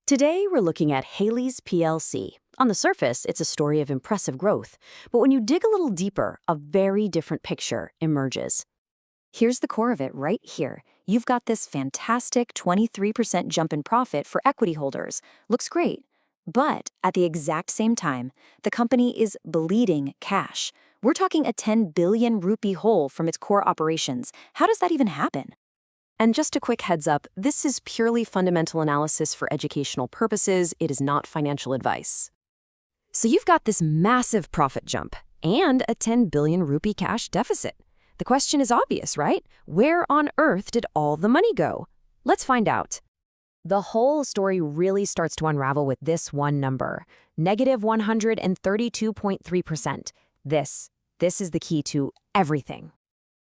Today, we're looking at Hayleys PLC. On the surface, it's a story of impressive growth, but when you dig a little deeper, a very different picture emerges. Here's the core of it right here. You've got this fantastic 23% jump in profit for equity holders. Looks great. But at the exact same time, the company is bleeding cash. We're talking a 10 billion rupee hole from its core operations. How does that even happen? And just a quick heads up, this is purely fundamental analysis for educational purposes. It is not financial advice. So you've got this massive profit jump and a 10 billion rupee cash deficit. The question is obvious, right? Where on earth did all the money go? Let's find out. The whole story really starts to unravel with this one number, negative 132.3%. This is the key to everything.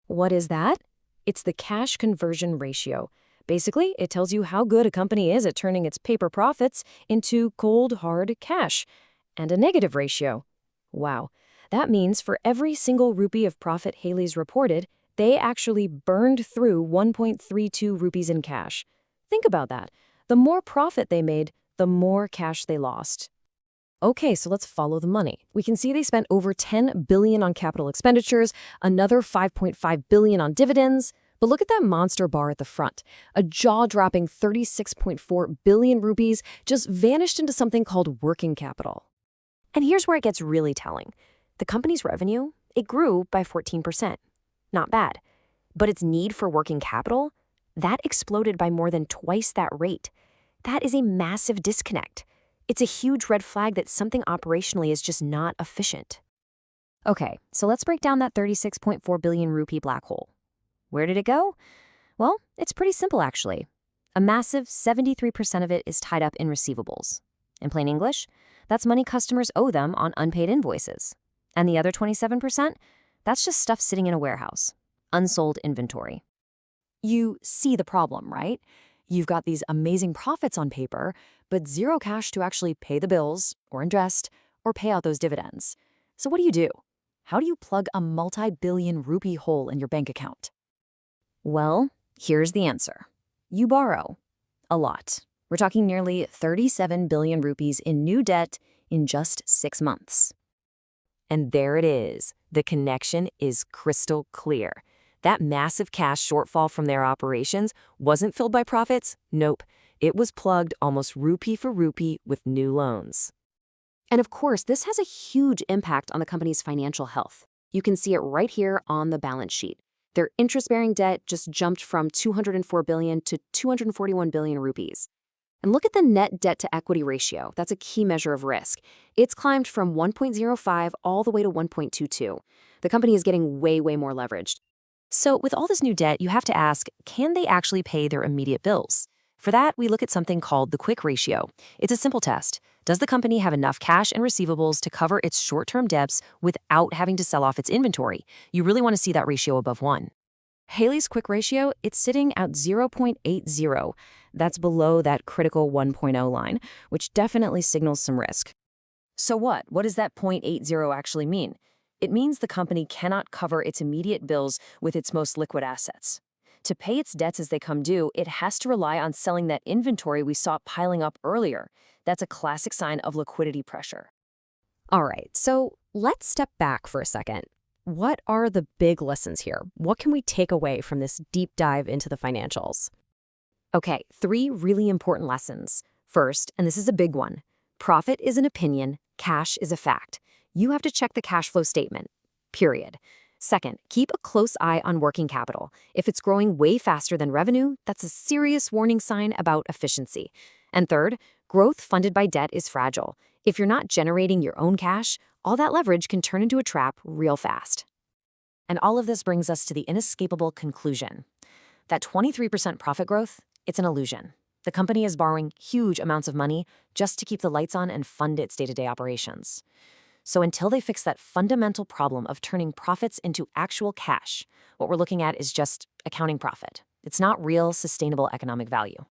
What is that? It's the cash conversion ratio. Basically, it tells you how good a company is at turning its paper profits into cold, hard cash. And a negative ratio. Wow. That means for every single rupee of profit Hayleys reported, they actually burned through 1.32 rupees in cash. Think about that. The more profit they made, the more cash they lost. Okay, so let's follow the money. We can see they spent over 10 billion on capital expenditures, another 5.5 billion on dividends. But look at that monster bar at the front. A jaw-dropping 36.4 billion rupees just vanished into something called working capital. And here's where it gets really telling. The company's revenue, it grew by 14%. Not bad. But its need for working capital, that exploded by more than twice that rate. That is a massive disconnect. It's a huge red flag that something operationally is just not efficient. Okay, so let's break down that 36.4 billion rupee black hole. Where did it go? Well, it's pretty simple actually. A massive 73% of it is tied up in receivables. In plain English, that's money customers owe them on unpaid invoices. And the other 27%, that's just stuff sitting in a warehouse. Unsold inventory. You see the problem, right? You've got these amazing profits on paper, but zero cash to actually pay the bills, or invest, or pay out those dividends. So what do? How do you plug a multi-billion rupee hole in your bank account? Well, here's the answer. You borrow. A lot. We're talking nearly 37 billion rupees in new debt in just 6 months. And there it is. The connection is crystal clear. That massive cash shortfall from their operations wasn't filled by profits. Nope. It was plugged almost rupee for rupee with new loans. And of course, this has a huge impact on the company's financial health. You can see it right here on the balance sheet. Their interest-bearing debt just jumped from 204 billion to 241 billion rupees. And look at the net debt-to-equity ratio. That's a key measure of risk. It's climbed from 1.05 all the way to 1.22. The company is getting way more leveraged. So with all this new debt, you have to ask, can they actually pay their immediate bills? For that, we look at something called the quick ratio. It's a simple test. Does the company have enough cash and receivables to cover its short-term debts without having to sell off its inventory? You really want to see that ratio above 1. Hayleys quick ratio, it's sitting at 0.80. That's below that critical 1.0 line, which definitely signals some risk. So what? What does that 0.80 actually mean? It means the company cannot cover its immediate bills with its most liquid assets. To pay its debts as they come due, it has to rely on selling that inventory we saw piling up earlier. That's a classic sign of liquidity pressure. All right, so let's step back for a second. What are the big lessons here? What can we take away from this deep dive into the financials? Okay, 3 really important lessons. First, and this is a big one, profit is an opinion, cash is a fact. You have to check the cash flow statement, period. Second, keep a close eye on working capital. If it's growing way faster than revenue, that's a serious warning sign about efficiency. And third, growth funded by debt is fragile. If you're not generating your own cash, all that leverage can turn into a trap real fast. And all of this brings us to the inescapable conclusion. That 23% profit growth, it's an illusion. The company is borrowing huge amounts of money just to keep the lights on and fund its day-to-day operations. So until they fix that fundamental problem of turning profits into actual cash, what we're looking at is just accounting profit. It's not real sustainable economic value.